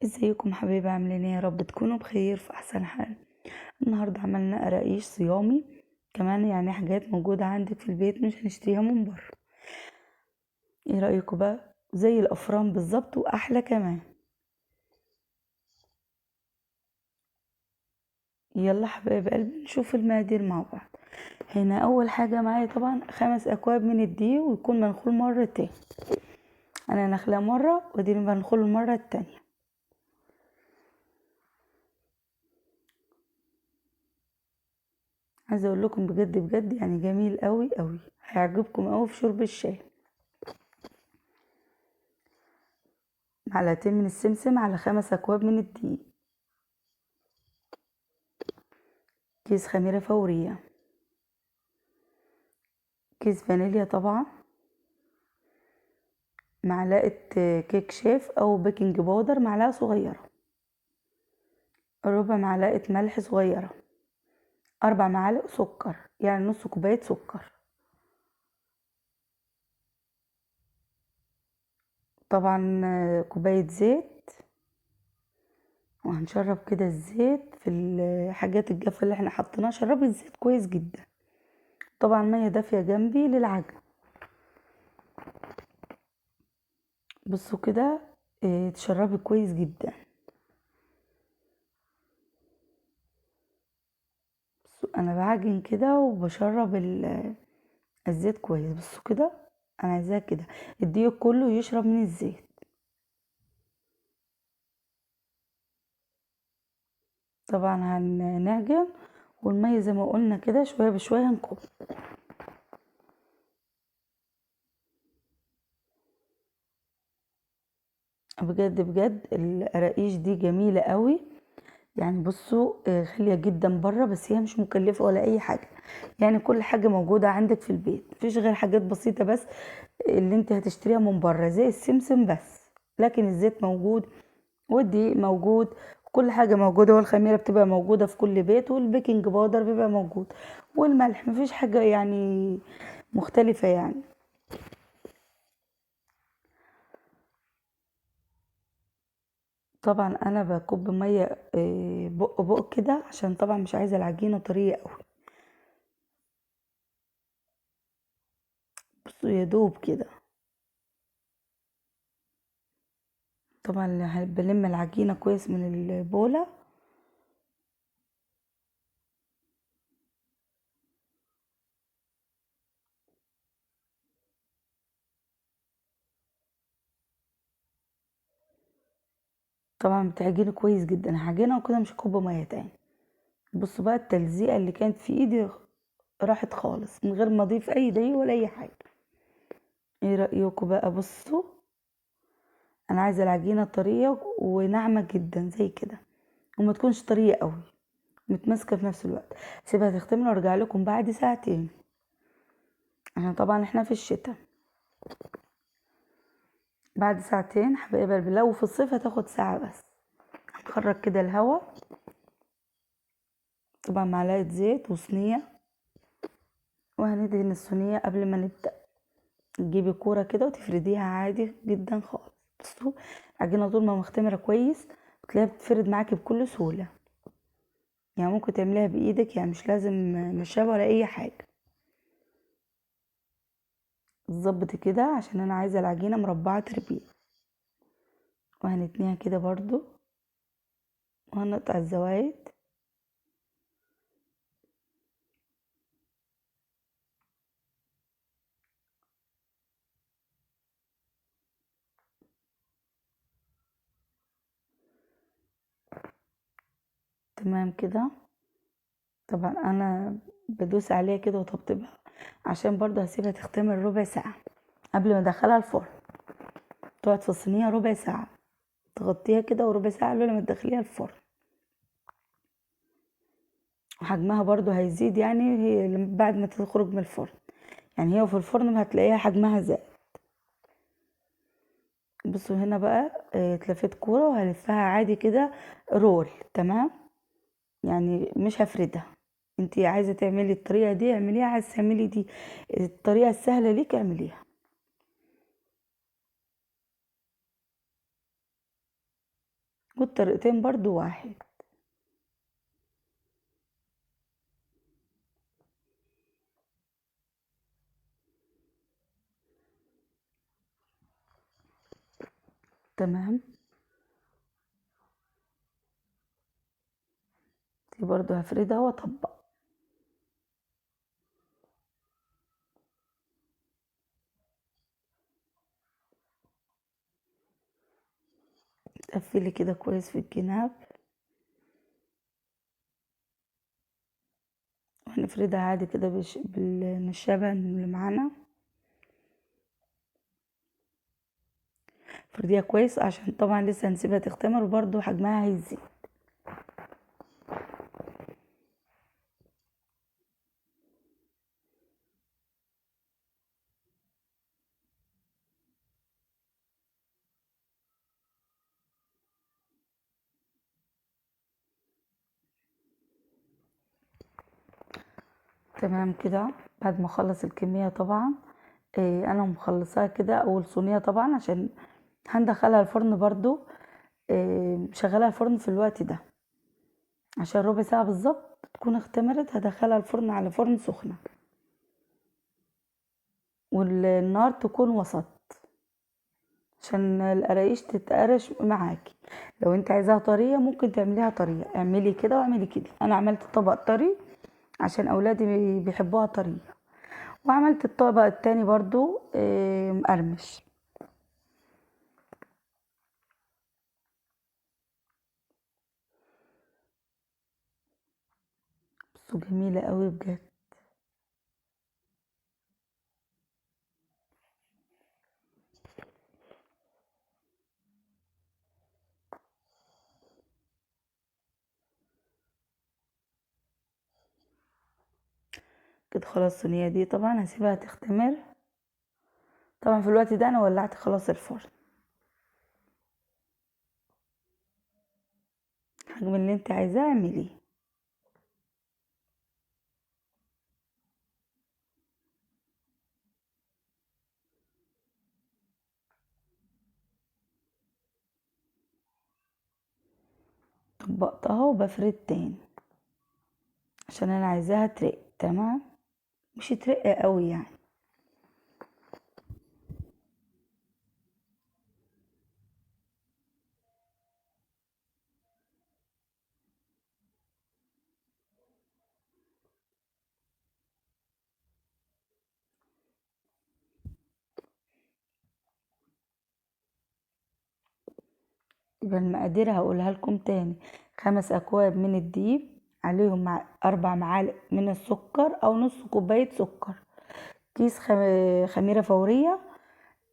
ازيكم حبايبي؟ عاملين ايه؟ يا رب تكونوا بخير في احسن حال. النهارده عملنا قراقيش صيامي، كمان يعني حاجات موجوده عندك في البيت مش هنشتريها من بره. ايه رايكم بقى؟ زي الافران بالظبط واحلى كمان. يلا حبايب قلبي نشوف المقادير مع بعض. هنا اول حاجه معايا طبعا 5 اكواب من الدقيق، ويكون منخول مرتين. انا نخلاه مره ودي بنخله المره التانية. عايزه اقول لكم بجد بجد يعني جميل قوي قوي، هيعجبكم قوي في شرب الشاي. معلقتين من السمسم على 5 اكواب من الدقيق. كيس خميرة فورية. كيس فانيليا طبعا. معلقة كيك شيف او بيكنج باودر معلقة صغيرة. ربع معلقة ملح صغيرة. 4 معالق سكر، يعني نص كوباية سكر. طبعا كوباية زيت. وهنشرب كده الزيت في الحاجات الجافة اللي احنا حطيناها، شربي الزيت كويس جدا. طبعا مية دافية جنبي للعجن. بصوا كده، تشربي كويس جدا. بصوا انا بعجن كده وبشرب الزيت كويس. بصوا كده، انا عايزاه كده الدقيق كله يشرب من الزيت. طبعا هنعجن، والمية زي ما قلنا كده شوية بشوية هنكب. بجد بجد القراقيش دي جميلة قوي. يعني بصوا غالية جدا بره، بس هي مش مكلفة ولا اي حاجة. يعني كل حاجة موجودة عندك في البيت، مفيش غير حاجات بسيطة بس اللي انت هتشتريها من بره زي السمسم بس. لكن الزيت موجود، والدقيق موجود، كل حاجة موجودة، والخميرة بتبقى موجودة في كل بيت، والبيكنج باودر بيبقى موجود، والملح. مفيش حاجة يعني مختلفة يعني. طبعا انا بكب مية بق بق كده، عشان طبعا مش عايزة العجينة طرية قوي. بصوا يا دوب كده. طبعا بلم العجينة كويس من البولة. طبعا بتعجني كويس جدا، هعجنها وكده مش هكب مية تاني. بصوا بقى التلزيقة اللي كانت في ايدي راحت خالص من غير ما اضيف اي دقيق ولا اي حاجة. ايه رأيكم بقى؟ بصوا انا عايزة العجينة طرية وناعمة جدا زي كده، وما تكونش طرية قوي، متماسكة في نفس الوقت. سيبها تختمر وارجع لكم بعد ساعتين. عشان طبعا احنا في الشتاء. بعد ساعتين حبايب قلبي، لو في الصيف هتاخد ساعة بس. هنخرج كده الهوا. طبعا معلقة زيت وصينية، وهندهن الصينية قبل ما نبدأ. تجيبي كورة كده وتفرديها عادي جدا خالص. بصوا العجينة طول ما مختمرة كويس بتلاقيها بتفرد معاكي بكل سهولة. يعني ممكن تعمليها بإيدك، يعني مش لازم نشابة ولا أي حاجة. بالظبط كده، عشان أنا عايزة العجينة مربعة تربيع. وهنتنيها كده برضو، وهنقطع الزوايد. تمام كده. طبعا أنا بدوس عليها كده وطبطبها، عشان برضو هسيبها تختمر ربع ساعة قبل ما ادخلها الفرن. تقعد في الصينية ربع ساعة، تغطيها كده وربع ساعة قبل ما تدخليها الفرن. وحجمها برضو هيزيد، يعني هي بعد ما تخرج من الفرن. يعني هي في الفرن هتلاقيها حجمها زاد. بصوا هنا بقى اتلفت كورة وهلفها عادي كده رول. تمام، يعني مش هفردها. انتي عايزة تعملي الطريقة دي اعمليها، عايزة تعملي دي الطريقة السهلة ليك اعمليها. والطريقتين برضو واحد. تمام. دي برضو هفردها واطبق. تقفلي كده كويس في الجناب وهنفردها عادي كده بالنشابة اللي معانا. فرديها كويس عشان طبعا لسه هنسيبها تختمر وبرضو حجمها هيزيد. تمام كده. بعد ما اخلص الكمية طبعا انا مخلصاها كده اول صينية طبعا عشان هندخلها الفرن برضو. شغلها الفرن في الوقت ده عشان ربع ساعة بالظبط تكون اختمرت. هدخلها الفرن على فرن سخنة والنار تكون وسط عشان القراقيش تتقرش معاكي. لو انت عايزاها طرية ممكن تعمليها طرية، اعملي كده واعملي كده. انا عملت طبق طري عشان اولادي بيحبوها طرية، وعملت الطبق التاني برضو مقرمش. بصوا جميلة قوي بجد. كده خلاص الصينية دي طبعا هسيبها تختمر. طبعا في الوقت ده انا ولعت خلاص الفرن. الحجم اللي انت عايزاه اعمليه. طبقتها وبفرد تاني عشان انا عايزاها ترق. تمام، مش ترق قوي يعني. يبقى المقادير هقولها لكم تاني: 5 أكواب من الدقيق، عليهم 4 معالق من السكر أو نص كوباية سكر، كيس خميرة فورية،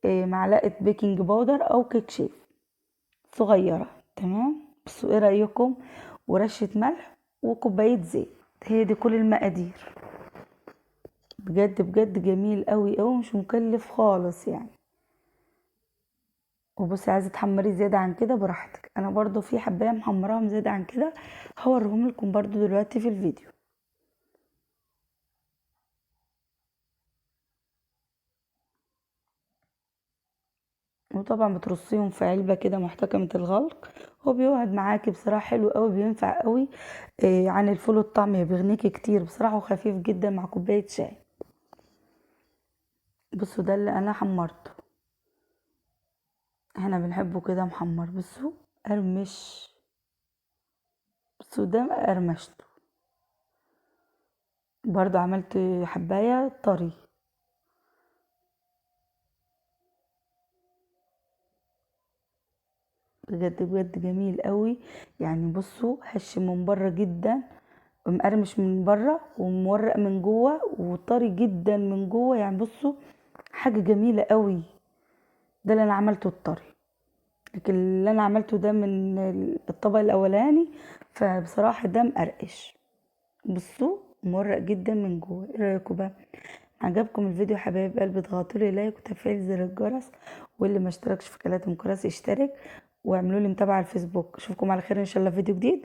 معلقة بيكنج باودر أو كيك شيف صغيرة. تمام، بس ايه رأيكم؟ ورشة ملح وكوباية زيت. هي دي كل المقادير. بجد بجد جميل قوي قوي، مش مكلف خالص يعني. وبصي عايزه تحمري زياده عن كده براحتك. انا برضو في حبايه محمراهم زياده عن كده هوريهم لكم برضو دلوقتي في الفيديو. وطبعا بترصيهم في علبه كده محتكمه الغلق. هو بيقعد معاكي بصراحه حلو قوي، بينفع قوي عن الفول والطعميه، بيغنيكي كتير بصراحه وخفيف جدا مع كوبايه شاي. بصوا ده اللي انا حمرته. احنا بنحبه كده محمر. بصوا قرمش. بصوا ده قرمشته. برضو عملت حبايه طري. بجد بجد جميل قوي يعني. بصوا هش من بره جدا ومقرمش من بره ومورق من جوه وطري جدا من جوه يعني. بصوا حاجه جميله قوي. ده اللي انا عملته الطري، لكن اللي انا عملته ده من الطبق الاولاني فبصراحه ده مقرقش. بصوا مورق جدا من جوه. ايه رايكم بقى؟ عجبكم الفيديو يا حبايب قلبي؟ اضغطوا لي لايك وتفعيل زر الجرس، واللي ما اشتركش في قناه ام كراس يشترك، واعملوا لي متابعه على الفيسبوك. اشوفكم على خير ان شاء الله في فيديو جديد.